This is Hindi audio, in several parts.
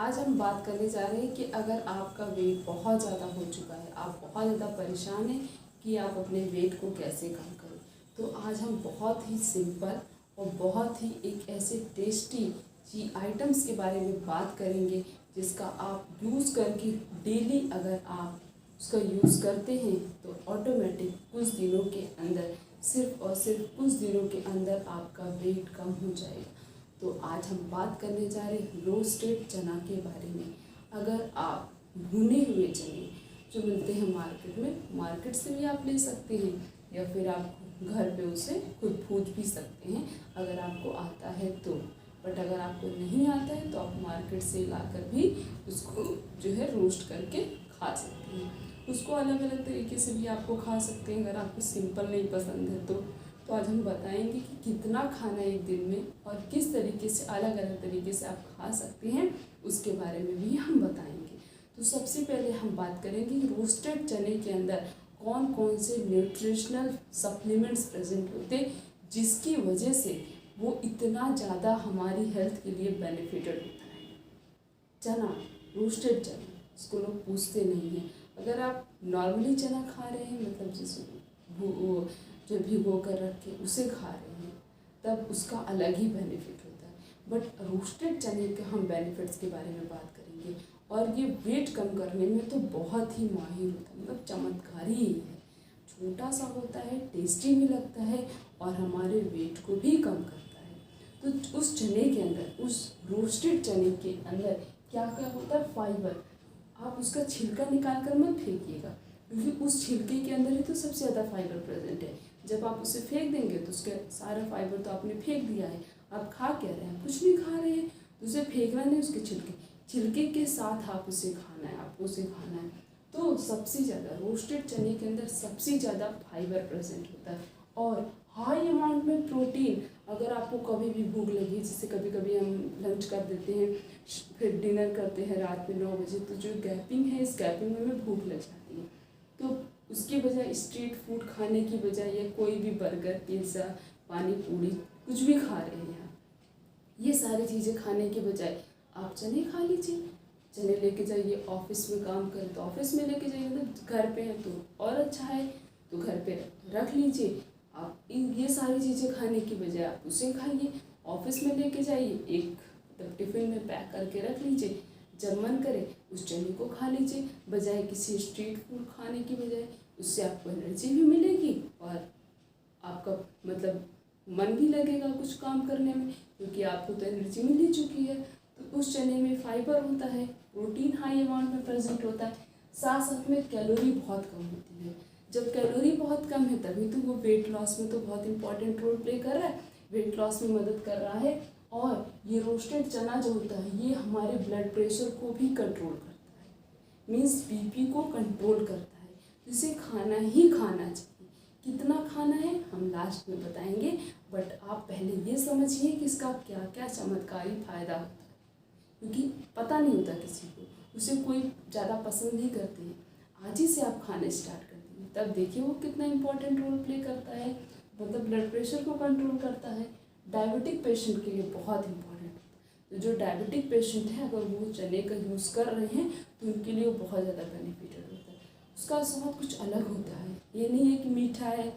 आज हम बात करने जा रहे हैं कि अगर आपका वेट बहुत ज़्यादा हो चुका है, आप बहुत ज़्यादा परेशान हैं कि आप अपने वेट को कैसे कम करें, तो आज हम बहुत ही सिंपल और बहुत ही एक ऐसे टेस्टी आइटम्स के बारे में बात करेंगे जिसका आप यूज़ करके डेली अगर आप उसका यूज़ करते हैं तो ऑटोमेटिक कुछ दिनों के अंदर, सिर्फ और सिर्फ कुछ दिनों के अंदर आपका वेट कम हो जाएगा। तो आज हम बात करने जा रहे हैं रोस्टेड चना के बारे में। अगर आप भुने हुए चने जो मिलते हैं मार्केट में, मार्केट से भी आप ले सकते हैं या फिर आप घर पे उसे खुद भून भी सकते हैं अगर आपको आता है तो। बट अगर आपको नहीं आता है तो आप मार्केट से लाकर भी उसको जो है रोस्ट करके खा सकते हैं। उसको अलग अलग तरीके से भी आपको खा सकते हैं अगर आपको सिंपल नहीं पसंद है तो। आज हम बताएंगे कि कितना खाना एक दिन में और किस तरीके से अलग अलग तरीके से आप खा सकते हैं उसके बारे में भी हम बताएंगे। तो सबसे पहले हम बात करेंगे रोस्टेड चने के अंदर कौन कौन से न्यूट्रिशनल सप्लीमेंट्स प्रेजेंट होते जिसकी वजह से वो इतना ज़्यादा हमारी हेल्थ के लिए बेनिफिटेड होता है। चना, रोस्टेड चना, इसको लोग पूछते नहीं हैं। अगर आप नॉर्मली चना खा रहे हैं, मतलब जिसे जो भिगो कर रख के उसे खा रहे हैं, तब उसका अलग ही बेनिफिट होता है। बट रोस्टेड चने के हम बेनिफिट्स के बारे में बात करेंगे और ये वेट कम करने में तो बहुत ही माहिर होता है, मतलब चमत्कारी ही है। छोटा सा होता है, टेस्टी भी लगता है और हमारे वेट को भी कम करता है। तो उस चने के अंदर, उस रोस्टेड चने के अंदर क्या क्या होता है? फाइबर। आप उसका छिलका निकाल कर मत फेंकिएगा, क्योंकि उस छिलके के अंदर ही तो सबसे ज़्यादा फाइबर प्रेजेंट है। जब आप उसे फेंक देंगे तो उसके सारा फाइबर तो आपने फेंक दिया है। आप खा क्या रहे हैं? कुछ नहीं खा रहे हैं। तो उसे फेंकना नहीं, उसके छिलके के साथ आप उसे खाना है, आपको उसे खाना है। तो सबसे ज़्यादा रोस्टेड चने के अंदर सबसे ज़्यादा फाइबर प्रेजेंट होता है और हाई अमाउंट में प्रोटीन। अगर आपको कभी भी भूख लगी, जैसे कभी कभी हम लंच कर देते हैं, फिर डिनर करते हैं रात में 9 बजे, तो जो गैपिंग है, इस गैपिंग में हमें भूख लग जाती है। तो उसके बजाय स्ट्रीट फूड खाने की बजाय या कोई भी बर्गर, पिज़्ज़ा, पानी पूरी कुछ भी खा रहे हैं आप, ये सारी चीज़ें खाने के बजाय आप चने खा लीजिए। चने लेके जाइए, ऑफिस में काम करें तो ऑफिस में लेके जाइए, मतलब घर पे है तो और अच्छा है, तो घर पे रख लीजिए। आप ये सारी चीज़ें खाने की बजाय आप उसे खाइए, ऑफिस में लेके जाइए, एक मतलब टिफ़िन में पैक करके रख लीजिए, जब मन करे उस चने को खा लीजिए, बजाय किसी स्ट्रीट फूड खाने की बजाय। उससे आपको एनर्जी भी मिलेगी और आपका मतलब मन भी लगेगा कुछ काम करने में, क्योंकि आपको तो एनर्जी मिल ही चुकी है। तो उस चने में फाइबर होता है, प्रोटीन हाई अमाउंट में प्रेजेंट होता है, साथ साथ में कैलोरी बहुत कम होती है। जब कैलोरी बहुत कम है तभी तो वो वेट लॉस में तो बहुत इंपॉर्टेंट रोल प्ले कर रहा है, वेट लॉस में मदद कर रहा है। और ये रोस्टेड चना जो होता है ये हमारे ब्लड प्रेशर को भी कंट्रोल करता है, मीन्स बीपी को कंट्रोल करता है। इसे खाना ही खाना चाहिए। कितना खाना है हम लास्ट में बताएंगे, बट आप पहले ये समझिए कि इसका क्या क्या चमत्कारी फायदा होता है, क्योंकि पता नहीं होता किसी को, उसे कोई ज़्यादा पसंद नहीं करते हैं। आज ही से आप खाना स्टार्ट कर दीजिए, तब देखिए वो कितना इंपॉर्टेंट रोल प्ले करता है, मतलब ब्लड प्रेशर को कंट्रोल करता है। डायबिटिक पेशेंट के लिए बहुत इंपॉर्टेंट होता है। तो जो डायबिटिक पेशेंट है अगर वो चने का यूज़ कर रहे हैं तो उनके लिए वो बहुत ज़्यादा बेनिफिटेड होता है। उसका स्वाद कुछ अलग होता है, ये नहीं है कि मीठा है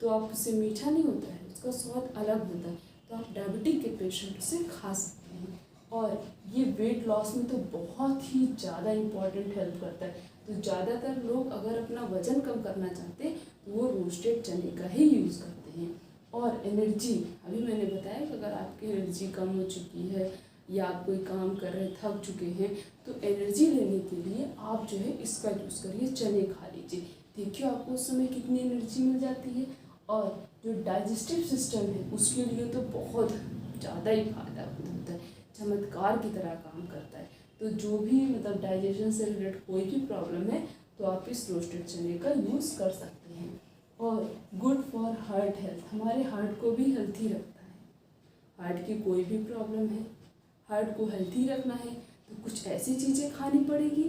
तो आप उससे मीठा नहीं होता है, उसका स्वाद अलग होता है। तो आप डायबिटिक के पेशेंट से खा सकते हैं और ये वेट लॉस में तो बहुत ही ज़्यादा इम्पॉर्टेंट हेल्प करता है। तो ज़्यादातर लोग अगर अपना वज़न कम करना चाहते हैं तो वो रोस्टेड चने का ही यूज़ करते हैं। और एनर्जी, अभी मैंने बताया कि अगर आपकी एनर्जी कम हो चुकी है या आप कोई काम कर रहे हैं, थक चुके हैं, तो एनर्जी लेने के लिए आप जो है इसका यूज़ करिए, चने खा लीजिए। देखिए आपको उस समय कितनी एनर्जी मिल जाती है। और जो डाइजेस्टिव सिस्टम है उसके लिए तो बहुत ज़्यादा ही फायदा होता है, चमत्कार की तरह काम करता है। तो जो भी मतलब डाइजेशन से रिलेटेड कोई भी प्रॉब्लम है तो आप इस रोस्टेड चने का यूज़ कर सकते हैं। और गुड फॉर हार्ट हेल्थ, हमारे हार्ट को भी हेल्थी रखता है। हार्ट की कोई भी प्रॉब्लम है, हार्ट को हेल्थी रखना है तो कुछ ऐसी चीज़ें खानी पड़ेगी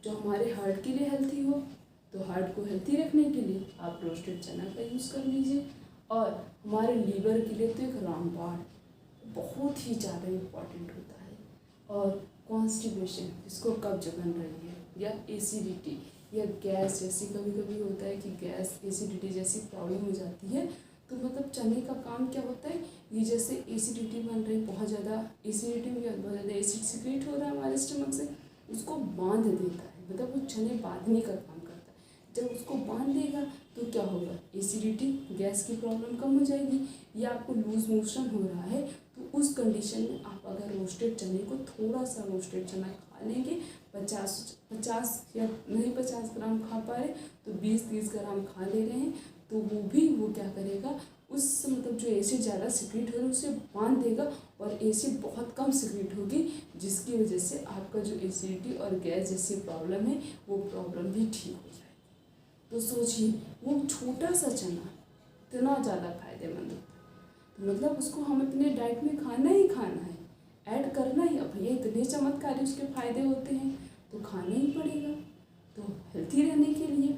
जो हमारे हार्ट के लिए हेल्थी हो। तो हार्ट को हेल्थी रखने के लिए आप रोस्टेड चना का यूज़ कर लीजिए। और हमारे लीवर के लिए तो एक रामबाण बहुत ही ज़्यादा इम्पॉर्टेंट होता है। और कॉन्स्टिपेशन जिसको कब्ज बन रही है, या एसिडिटी या गैस जैसी, कभी कभी होता है कि गैस एसिडिटी जैसी प्रॉब्लम हो जाती है, तो मतलब चने का काम क्या होता है, ये जैसे एसिडिटी बन रही, बहुत ज़्यादा एसिडिटी में बहुत ज़्यादा एसिड सिक्रेट हो रहा है हमारे स्टमक से, उसको बांध देता है, मतलब वो चने बांधने का काम करता है। जब उसको बांध देगा तो क्या होगा, एसिडिटी गैस की प्रॉब्लम कम हो जाएगी, या आपको लूज मोशन हो रहा है तो उस कंडीशन में आप अगर रोस्टेड चने को, थोड़ा सा रोस्टेड चना खा लेंगे, 50 या नहीं 50 ग्राम खा पा रहे तो 20-30 ग्राम खा ले रहे हैं, तो वो क्या करेगा, उस मतलब जो एसिड ज़्यादा सिक्रेट हो रहा है उसे बांध देगा और एसिड बहुत कम सिक्रेट होगी, जिसकी वजह से आपका जो एसिडिटी और गैस जैसी प्रॉब्लम है वो प्रॉब्लम भी ठीक हो जाएगी। तो सोचिए वो छोटा सा चना इतना ज़्यादा फायदेमंद होता है, तो मतलब उसको हम अपने डाइट में खाना ही खाना है, ऐड करना ही। अब भैया इतने चमत्कारी उसके फायदे होते हैं तो खाना ही पड़ेगा। तो हेल्थी रहने के लिए,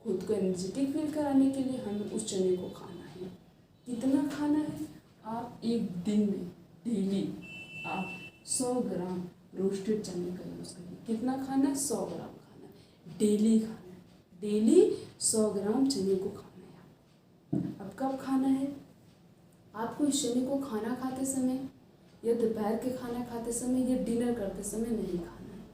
खुद को एनर्जेटिक फील कराने के लिए हमें उस चने को खाना है। कितना खाना है, आप एक दिन में डेली आप 100 ग्राम रोस्टेड चने का यूज़ करिए। कितना खाना है, 100 ग्राम खाना है, डेली खाना है, डेली 100 ग्राम चने को खाना है। अब कब खाना है, आपको इस चने को खाना खाते समय या दोपहर के खाना खाते समय या डिनर करते समय नहीं खाना है,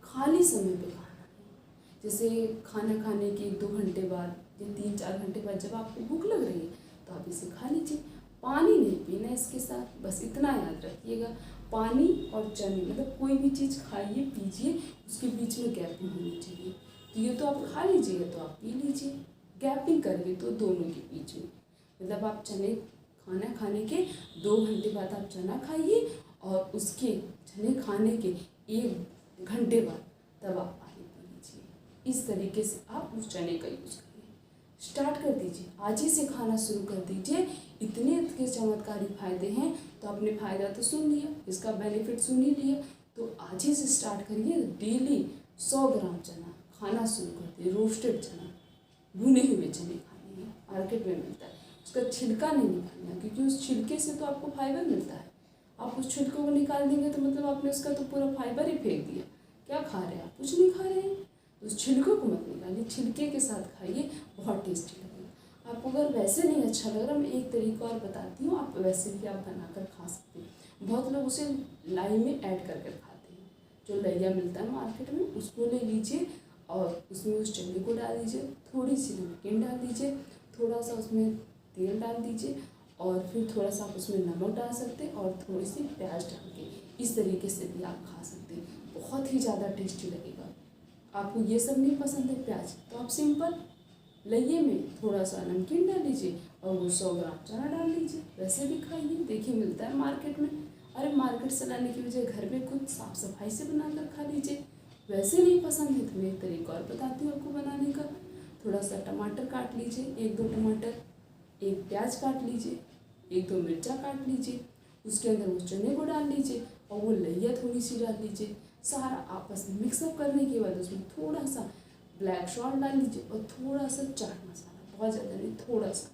खाली समय पे खाना है। जैसे खाना खाने के 1-2 घंटे बाद या 3-4 घंटे बाद जब आपको भूख लग रही है तो आप इसे खा लीजिए। पानी नहीं पीना इसके साथ, बस इतना याद रखिएगा, पानी और चने मतलब कोई भी चीज़ खाइए पीजिए, उसके बीच में गैपिंग होनी चाहिए। तो ये तो आप खा लीजिए, तो आप पी लीजिए, गैपिंग करिए तो दोनों के बीच में, मतलब आप चने खाना खाने के 2 घंटे बाद आप चना खाइए और उसके चने खाने के 1 घंटे बाद तब आप पानी पी लीजिए। इस तरीके से आप उस चने का यूज़ करिए। स्टार्ट कर दीजिए, आज ही से खाना शुरू कर दीजिए। इतने चमत्कारी फायदे हैं, तो आपने फ़ायदा तो सुन लिया, इसका बेनिफिट सुन ही लिया, तो आज ही से स्टार्ट करिए। डेली 100 ग्राम चना खाना शुरू कर दिए, रोस्टेड चना, भुने हुए चने खाने हैं, मार्केट में मिलता है, उसका छिलका नहीं निकालना, क्योंकि उस छिलके से तो आपको फाइबर मिलता है। आप उस छिलकों को निकाल देंगे तो मतलब आपने उसका तो पूरा फाइबर ही फेंक दिया। क्या खा रहे हैं आप, कुछ नहीं खा रहे हैं। उस छिलकों को मत निकालिए, छिलके के साथ खाइए, बहुत टेस्टी लगेगा। आपको अगर वैसे नहीं अच्छा लग रहा, मैं एक तरीका और बताती हूँ, आप वैसे भी आप बनाकर खा सकते हैं। बहुत लोग उसे लाई में ऐड करके खाते हैं, जो लैया मिलता है मार्केट में, उसको ले लीजिए और उसमें उस चने को डाल दीजिए, थोड़ी सी नमकीन डाल दीजिए, थोड़ा सा उसमें तेल डाल दीजिए और फिर थोड़ा सा आप उसमें नमक डाल सकते हैं और थोड़ी सी प्याज डाल के, इस तरीके से भी आप खा सकते हैं, बहुत ही ज़्यादा टेस्टी लगेगा। आपको ये सब नहीं पसंद है प्याज, तो आप सिंपल लइये में थोड़ा सा नमकीन डाल लीजिए और वो 100 ग्राम चना डाल लीजिए, वैसे भी खाइए। देखिए मिलता है मार्केट में, अरे मार्केट से लाने की बजाय घर में खुद साफ़ सफाई से बनाकर खा लीजिए। वैसे नहीं पसंद है तो मैं एक तरीका और बताती हूँ आपको बनाने का। थोड़ा सा टमाटर काट लीजिए, 1-2 टमाटर, 1 प्याज काट लीजिए, 1-2 मिर्चा काट लीजिए, उसके अंदर उस चने को डाल लीजिए और वो लइया थोड़ी सी डाल लीजिए। सारा आपस में मिक्सअप करने के बाद उसमें थोड़ा सा ब्लैक सॉल्ट डाल लीजिए और थोड़ा सा चाट मसाला, बहुत ज़्यादा नहीं, थोड़ा सा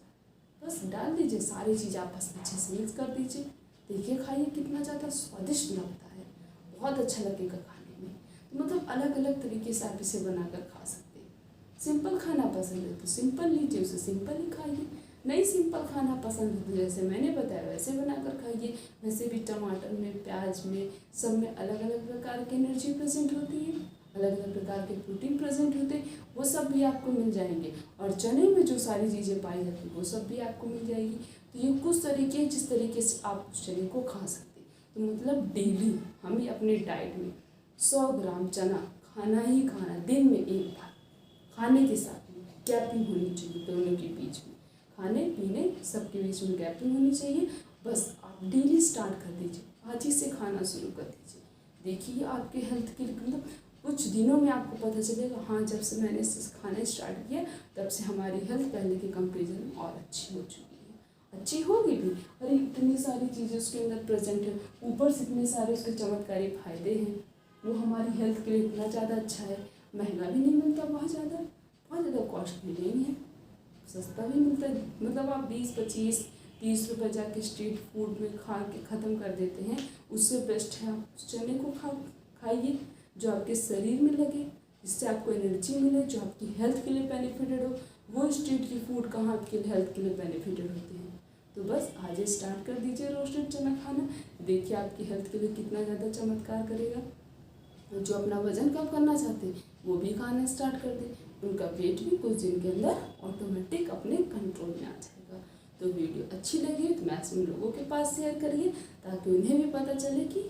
बस डाल दीजिए। सारी चीज़ आपस में अच्छे से मिक्स कर दीजिए। देखिए खाइए कितना ज़्यादा स्वादिष्ट लगता है, बहुत अच्छा लगेगा खाने में। तो मतलब अलग अलग तरीके से आप इसे बनाकर खा सकते हैं। सिंपल खाना पसंद है तो सिंपल लीजिए, उसे सिंपल ही खाइए। नहीं सिंपल खाना पसंद है तो जैसे मैंने बताया वैसे बनाकर खाइए। वैसे भी टमाटर में, प्याज में, सब में अलग अलग प्रकार की एनर्जी प्रेजेंट होती है, अलग अलग प्रकार के प्रोटीन प्रेजेंट होते हैं, वो सब भी आपको मिल जाएंगे। और चने में जो सारी चीज़ें पाई जाती हैं वो सब भी आपको मिल जाएगी। तो ये कुछ तरीके हैं जिस तरीके से आप उस चने को खा सकते हैं। तो मतलब डेली हमें अपने डाइट में 100 ग्राम चना खाना ही खाना, दिन में 1 बार, खाने के साथ में गैपिंग होनी चाहिए दोनों के बीच में, खाने पीने सबके बीच में गैपिंग होनी चाहिए। बस आप डेली स्टार्ट कर दीजिए, आज ही से खाना शुरू कर दीजिए। देखिए आपके हेल्थ के लिए मतलब कुछ दिनों में आपको पता चलेगा, हाँ जब से मैंने खाना स्टार्ट किया तब से हमारी हेल्थ पहले के कंपेरिजन में और अच्छी हो चुकी है, अच्छी होगी भी। अरे इतनी सारी चीज़ें उसके अंदर प्रेजेंट है, ऊपर से इतने सारे उसके चमत्कारी फायदे हैं, वो हमारी हेल्थ के लिए इतना ज़्यादा अच्छा है। महंगा भी नहीं मिलता, बहुत ज़्यादा कॉस्टली नहीं है, सस्ता भी मिलता है। मतलब आप 20-25-30 रुपये जाके स्ट्रीट फूड में खा के ख़त्म कर देते हैं, उससे बेस्ट है आप उस चने को खाइए जो आपके शरीर में लगे, जिससे आपको एनर्जी मिले, जो आपकी हेल्थ के लिए बेनिफिटेड हो। वो स्ट्रीट की फूड कहाँ आपके हेल्थ के लिए बेनिफिटेड होते हैं। तो बस आज ही स्टार्ट कर दीजिए रोस्टेड चना खाना, देखिए आपकी हेल्थ के लिए कितना ज़्यादा चमत्कार करेगा। जो अपना वजन कम करना चाहते हैं वो भी खाना स्टार्ट कर दें, उनका वेट भी कुछ दिन के अंदर ऑटोमेटिक अपने कंट्रोल में आ जाएगा। तो वीडियो अच्छी लगी तो मैक्सिमम लोगों के पास शेयर करिए, ताकि उन्हें भी पता चले कि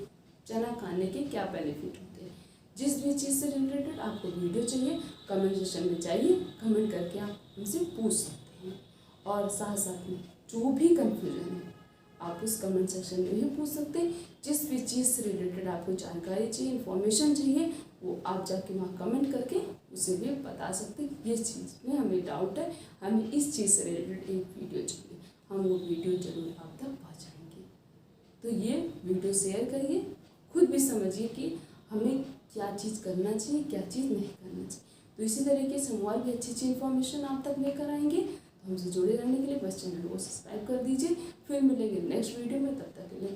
चना खाने के क्या बेनिफिट होते हैं। जिस भी चीज़ से रिलेटेड आपको वीडियो चाहिए, कमेंट सेक्शन में जाइए, कमेंट करके आप हमसे पूछ सकते हैं। और साथ साथ में जो भी कन्फ्यूजन है आप उस कमेंट सेक्शन में भी पूछ सकते हैं। जिस भी चीज़ से रिलेटेड आपको जानकारी चाहिए, इन्फॉर्मेशन चाहिए, वो आप जाके वहाँ कमेंट करके उसे भी बता सकते हैं। ये चीज़ में हमें डाउट है, हमें इस चीज़ से रिलेटेड एक वीडियो चाहिए, हम वो वीडियो जरूर आप तक पहुँचाएंगे। तो ये वीडियो शेयर करिए, खुद भी समझिए कि हमें क्या चीज़ करना चाहिए, क्या चीज़ नहीं करना चाहिए। तो इसी तरीके से हम और भी अच्छी अच्छी इन्फॉर्मेशन आप तक लेकर आएंगे। तो हमसे जुड़े रहने के लिए बस चैनल को सब्सक्राइब कर दीजिए। फिर मिलेंगे नेक्स्ट वीडियो में, तब तक के लिए